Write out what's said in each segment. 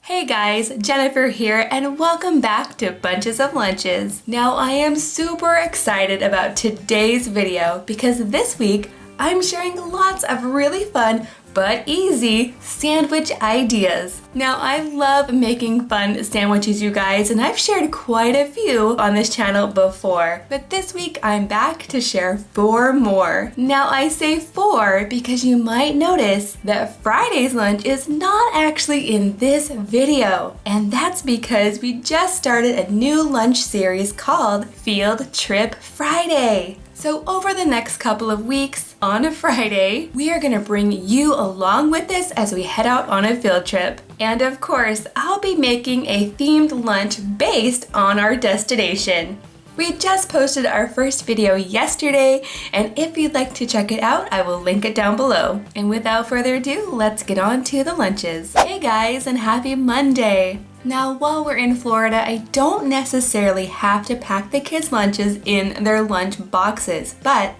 Hey guys, Jennifer here and welcome back to Bunches of Lunches. Now I am super excited about today's video because this week I'm sharing lots of really fun but easy sandwich ideas. Now I love making fun sandwiches, you guys, and I've shared quite a few on this channel before. But this week I'm back to share 4 more. Now I say 4 because you might notice that Friday's lunch is not actually in this video. And that's because we just started a new lunch series called Field Trip Friday. So over the next couple of weeks, on a Friday, we are gonna bring you along with us as we head out on a field trip. And of course, I'll be making a themed lunch based on our destination. We just posted our first video yesterday, and if you'd like to check it out, I will link it down below. And without further ado, let's get on to the lunches. Hey guys, and happy Monday! Now, while we're in Florida, I don't necessarily have to pack the kids' lunches in their lunch boxes, but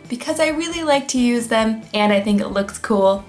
because I really like to use them and I think it looks cool,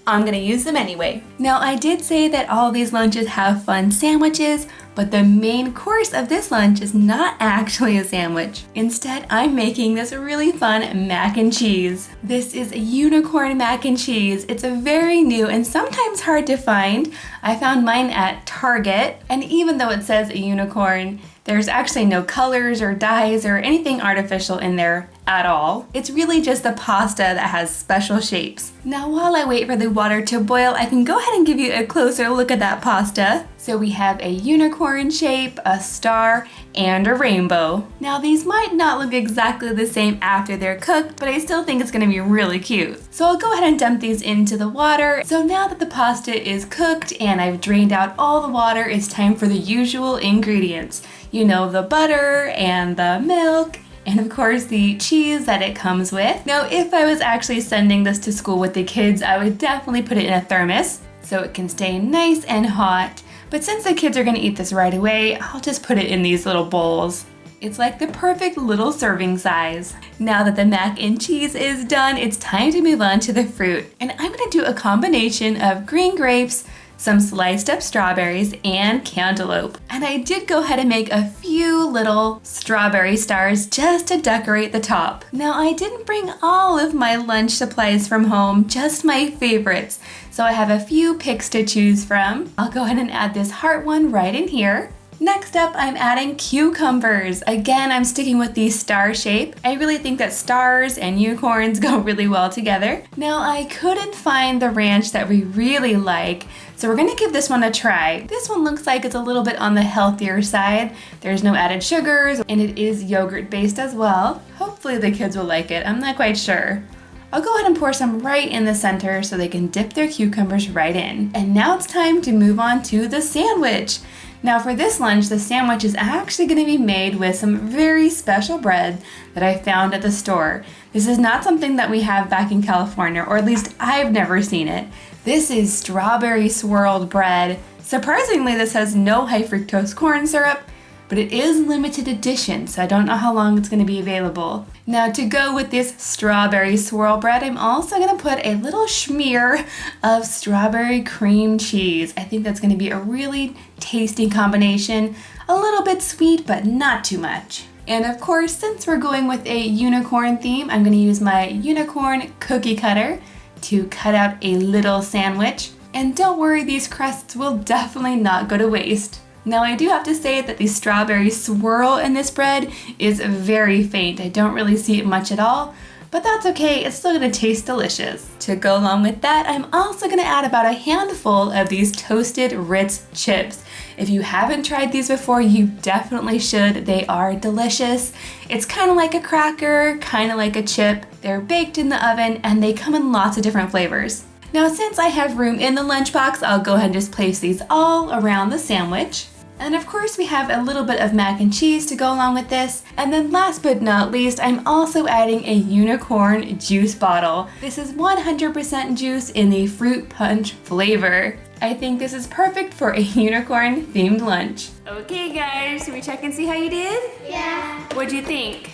I'm gonna use them anyway. Now, I did say that all these lunches have fun sandwiches, but the main course of this lunch is not actually a sandwich. Instead, I'm making this really fun mac and cheese. This is a unicorn mac and cheese. It's a very new and sometimes hard to find. I found mine at Target, and even though it says a unicorn, there's actually no colors or dyes or anything artificial in there at all. It's really just the pasta that has special shapes. Now, while I wait for the water to boil, I can go ahead and give you a closer look at that pasta. So we have a unicorn shape, a star, and a rainbow. Now, these might not look exactly the same after they're cooked, but I still think it's gonna be really cute. So I'll go ahead and dump these into the water. So now that the pasta is cooked and I've drained out all the water, it's time for the usual ingredients. You know, the butter and the milk, and of course the cheese that it comes with. Now, if I was actually sending this to school with the kids, I would definitely put it in a thermos so it can stay nice and hot. But since the kids are gonna eat this right away, I'll just put it in these little bowls. It's like the perfect little serving size. Now that the mac and cheese is done, it's time to move on to the fruit. And I'm gonna do a combination of green grapes, some sliced up strawberries, and cantaloupe. And I did go ahead and make a few little strawberry stars just to decorate the top. Now, I didn't bring all of my lunch supplies from home, just my favorites. So I have a few picks to choose from. I'll go ahead and add this heart one right in here. Next up, I'm adding cucumbers. Again, I'm sticking with the star shape. I really think that stars and unicorns go really well together. Now, I couldn't find the ranch that we really like, so we're gonna give this one a try. This one looks like it's a little bit on the healthier side. There's no added sugars, and it is yogurt based as well. Hopefully the kids will like it, I'm not quite sure. I'll go ahead and pour some right in the center so they can dip their cucumbers right in. And now it's time to move on to the sandwich. Now for this lunch, the sandwich is actually going to be made with some very special bread that I found at the store. This is not something that we have back in California, or at least I've never seen it. This is strawberry swirled bread. Surprisingly, this has no high fructose corn syrup, but it is limited edition, so I don't know how long it's going to be available. Now, to go with this strawberry swirl bread, I'm also going to put a little smear of strawberry cream cheese. I think that's going to be a really tasty combination. A little bit sweet, but not too much. And of course, since we're going with a unicorn theme, I'm going to use my unicorn cookie cutter to cut out a little sandwich. And don't worry, these crusts will definitely not go to waste. Now, I do have to say that the strawberry swirl in this bread is very faint. I don't really see it much at all, but that's okay. It's still gonna taste delicious. To go along with that, I'm also gonna add about a handful of these toasted Ritz chips. If you haven't tried these before, you definitely should. They are delicious. It's kind of like a cracker, kind of like a chip. They're baked in the oven and they come in lots of different flavors. Now, since I have room in the lunchbox, I'll go ahead and just place these all around the sandwich. And of course, we have a little bit of mac and cheese to go along with this. And then last but not least, I'm also adding a unicorn juice bottle. This is 100% juice in the fruit punch flavor. I think this is perfect for a unicorn themed lunch. Okay guys, should we check and see how you did? Yeah. What'd you think?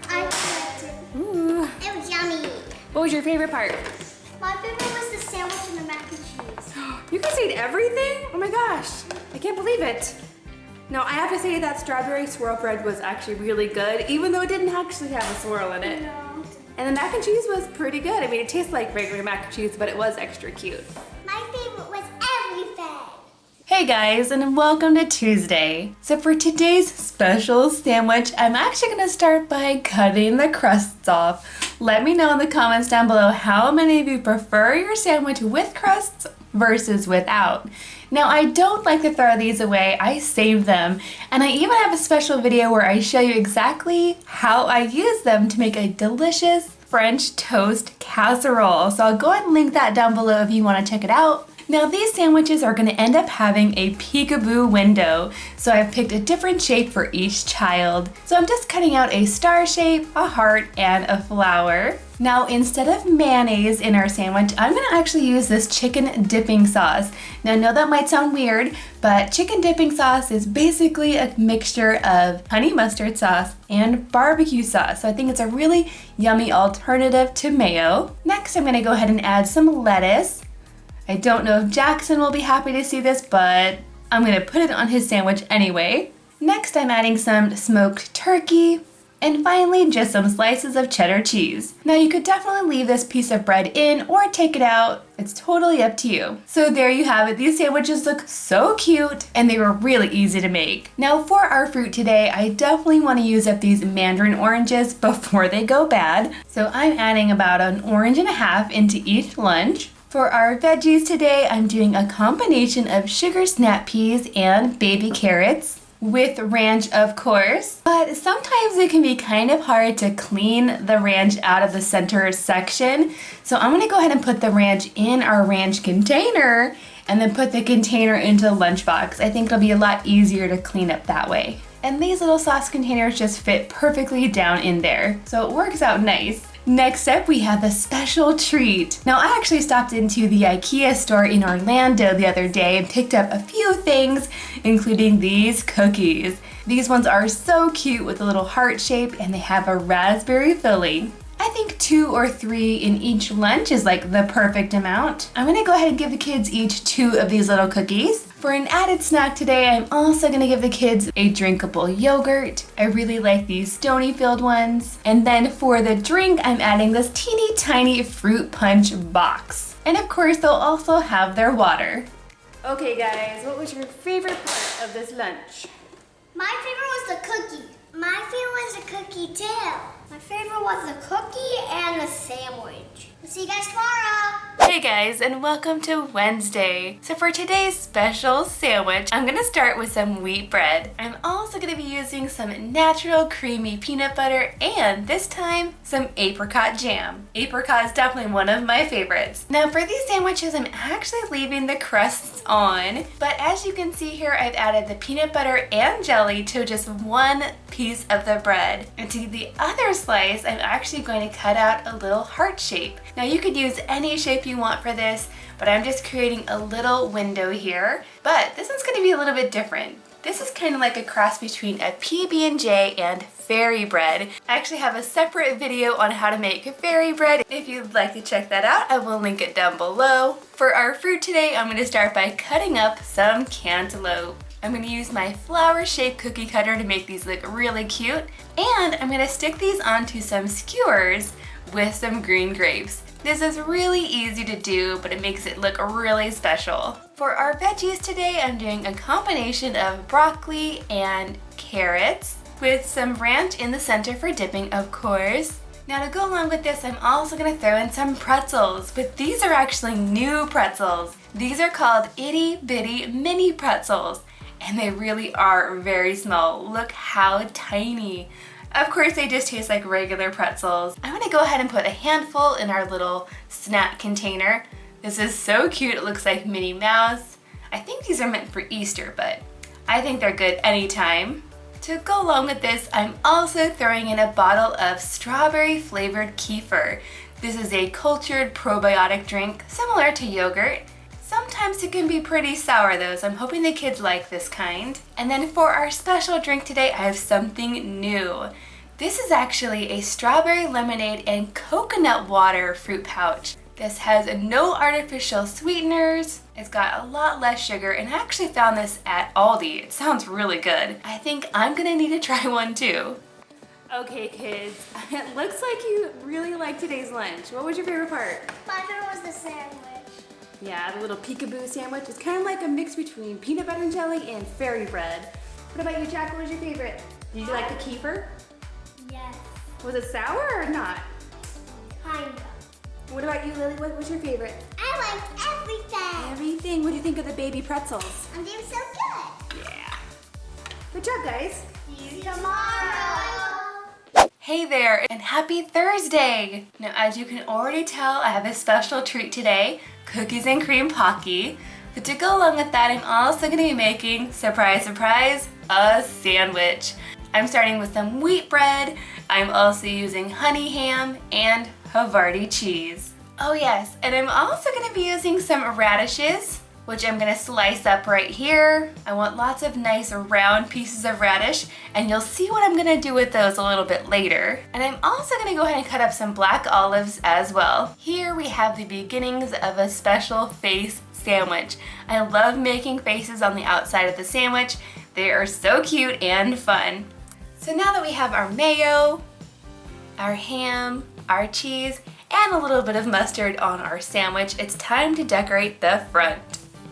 I liked it. Ooh. It was yummy. What was your favorite part? My favorite was the sandwich and the mac and cheese. You guys ate everything? Oh my gosh, I can't believe it. No, I have to say that strawberry swirl bread was actually really good, even though it didn't actually have a swirl in it. No. And the mac and cheese was pretty good. I mean, it tastes like regular mac and cheese, but it was extra cute. My favorite was everything. Hey guys, and welcome to Tuesday. So for today's special sandwich, I'm actually gonna start by cutting the crusts off. Let me know in the comments down below how many of you prefer your sandwich with crusts versus without. Now, I don't like to throw these away, I save them, and I even have a special video where I show you exactly how I use them to make a delicious French toast casserole. So I'll go ahead and link that down below if you want to check it out. Now, these sandwiches are going to end up having a peekaboo window, so I've picked a different shape for each child. So I'm just cutting out a star shape, a heart, and a flower. Now, instead of mayonnaise in our sandwich, I'm going to actually use this chicken dipping sauce. Now, I know that might sound weird, but chicken dipping sauce is basically a mixture of honey mustard sauce and barbecue sauce. So I think it's a really yummy alternative to mayo. Next, I'm going to go ahead and add some lettuce. I don't know if Jackson will be happy to see this, but I'm going to put it on his sandwich anyway. Next, I'm adding some smoked turkey. And finally, just some slices of cheddar cheese. Now, you could definitely leave this piece of bread in or take it out. It's totally up to you. So there you have it. These sandwiches look so cute and they were really easy to make. Now, for our fruit today, I definitely want to use up these mandarin oranges before they go bad. So I'm adding about an orange and a half into each lunch. For our veggies today, I'm doing a combination of sugar snap peas and baby carrots. With ranch, of course, but sometimes it can be kind of hard to clean the ranch out of the center section. So I'm gonna go ahead and put the ranch in our ranch container and then put the container into the lunchbox. I think it'll be a lot easier to clean up that way. And these little sauce containers just fit perfectly down in there, so it works out nice. Next up, we have a special treat. Now, I actually stopped into the IKEA store in Orlando the other day and picked up a few things, including these cookies. These ones are so cute with a little heart shape and they have a raspberry filling. I think 2 or 3 in each lunch is like the perfect amount. I'm gonna go ahead and give the kids each 2 of these little cookies. For an added snack today, I'm also gonna give the kids a drinkable yogurt. I really like these Stonyfield ones. And then for the drink, I'm adding this teeny tiny fruit punch box. And of course, they'll also have their water. Okay guys, what was your favorite part of this lunch? My favorite was the cookie. My favorite was the cookie too. My favorite was the cookie and the sandwich. We'll see you guys tomorrow. Hey guys, and welcome to Wednesday. So for today's special sandwich, I'm gonna start with some wheat bread. I'm also gonna be using some natural creamy peanut butter and this time some apricot jam. Apricot is definitely one of my favorites. Now for these sandwiches, I'm actually leaving the crusts on, but as you can see here, I've added the peanut butter and jelly to just one piece of the bread. And to the other slice, I'm actually going to cut out a little heart shape. Now you could use any shape you want for this, but I'm just creating a little window here. But this one's gonna be a little bit different. This is kind of like a cross between a PB&J and fairy bread. I actually have a separate video on how to make fairy bread. If you'd like to check that out, I will link it down below. For our fruit today, I'm gonna start by cutting up some cantaloupe. I'm gonna use my flower-shaped cookie cutter to make these look really cute. And I'm gonna stick these onto some skewers with some green grapes. This is really easy to do, but it makes it look really special. For our veggies today, I'm doing a combination of broccoli and carrots with some ranch in the center for dipping, of course. Now to go along with this, I'm also gonna throw in some pretzels, but these are actually new pretzels. These are called itty bitty mini pretzels, and they really are very small. Look how tiny. Of course, they just taste like regular pretzels. I'm gonna go ahead and put a handful in our little snack container. This is so cute, it looks like Minnie Mouse. I think these are meant for Easter, but I think they're good anytime. To go along with this, I'm also throwing in a bottle of strawberry flavored kefir. This is a cultured probiotic drink, similar to yogurt. Sometimes it can be pretty sour though, so I'm hoping the kids like this kind. And then for our special drink today, I have something new. This is actually a strawberry lemonade and coconut water fruit pouch. This has no artificial sweeteners. It's got a lot less sugar, and I actually found this at Aldi. It sounds really good. I think I'm gonna need to try one too. Okay kids, it looks like you really liked today's lunch. What was your favorite part? My favorite was the sandwich. Yeah, the little Peekaboo sandwich. It's kind of like a mix between peanut butter and jelly and fairy bread. What about you, Jack? What was your favorite? Did you like the kefir? Yes. Was it sour or not? Kinda. What about you, Lily? What was your favorite? I liked everything. Everything. What do you think of the baby pretzels? I'm doing so good. Yeah. Good job, guys. See you tomorrow. Hey there, and happy Thursday! Now, as you can already tell, I have a special treat today, cookies and cream Pocky. But to go along with that, I'm also going to be making, surprise, surprise, a sandwich. I'm starting with some wheat bread. I'm also using honey ham and Havarti cheese. Oh yes, and I'm also going to be using some radishes, which I'm going to slice up right here. I want lots of nice round pieces of radish, and you'll see what I'm going to do with those a little bit later. And I'm also going to go ahead and cut up some black olives as well. Here we have the beginnings of a special face sandwich. I love making faces on the outside of the sandwich. They are so cute and fun. So now that we have our mayo, our ham, our cheese, and a little bit of mustard on our sandwich, it's time to decorate the front.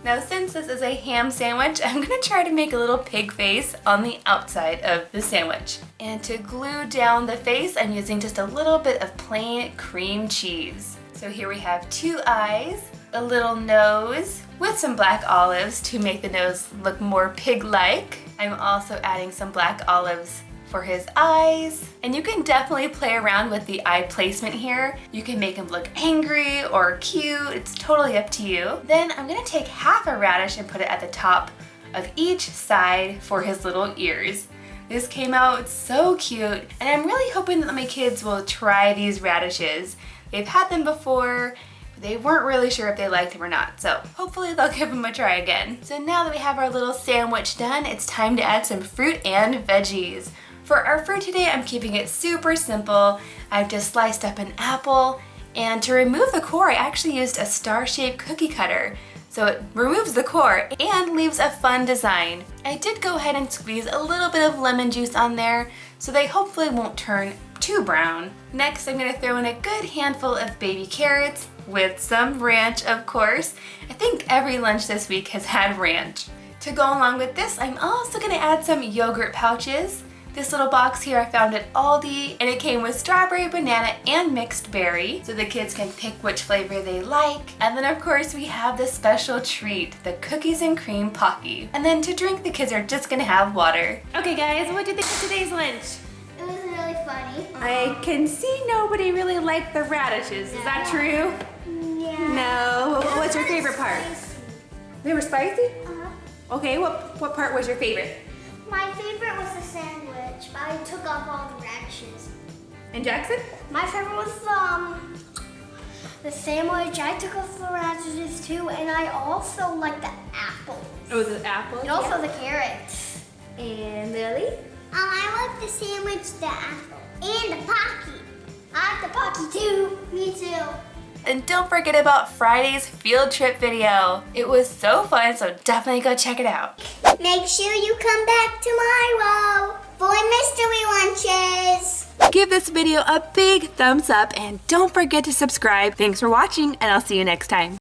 Now, since this is a ham sandwich, I'm gonna try to make a little pig face on the outside of the sandwich. And to glue down the face, I'm using just a little bit of plain cream cheese. So here we have 2 eyes, a little nose with some black olives to make the nose look more pig-like. I'm also adding some black olives for his eyes. And you can definitely play around with the eye placement here. You can make him look angry or cute. It's totally up to you. Then I'm gonna take half a radish and put it at the top of each side for his little ears. This came out so cute, and I'm really hoping that my kids will try these radishes. They've had them before, but they weren't really sure if they liked them or not, so hopefully they'll give them a try again. So now that we have our little sandwich done, it's time to add some fruit and veggies. For our fruit today, I'm keeping it super simple. I've just sliced up an apple, and to remove the core, I actually used a star-shaped cookie cutter. So it removes the core and leaves a fun design. I did go ahead and squeeze a little bit of lemon juice on there, so they hopefully won't turn too brown. Next, I'm gonna throw in a good handful of baby carrots with some ranch, of course. I think every lunch this week has had ranch. To go along with this, I'm also gonna add some yogurt pouches. This little box here I found at Aldi, and it came with strawberry, banana, and mixed berry, so the kids can pick which flavor they like. And then of course we have this special treat, the cookies and cream Pocky. And then to drink, the kids are just gonna have water. Okay guys, what did you think of today's lunch? It was really funny. I can see nobody really liked the radishes. Is that true? Yeah. No. What's your favorite part? Spicy. They were spicy? Uh-huh. Okay, what part was your favorite? My favorite was the sandwich, but I took off all the radishes. And Jackson? My favorite was the sandwich. I took off the radishes too, and I also like the apples. Oh, the apple? And also the carrots. And Lily? I like the sandwich, the apple, and the Pocky. I like the Pocky too. Me too. And don't forget about Friday's field trip video. It was so fun, so definitely go check it out. Make sure you come back tomorrow for mystery lunches. Give this video a big thumbs up and don't forget to subscribe. Thanks for watching, and I'll see you next time.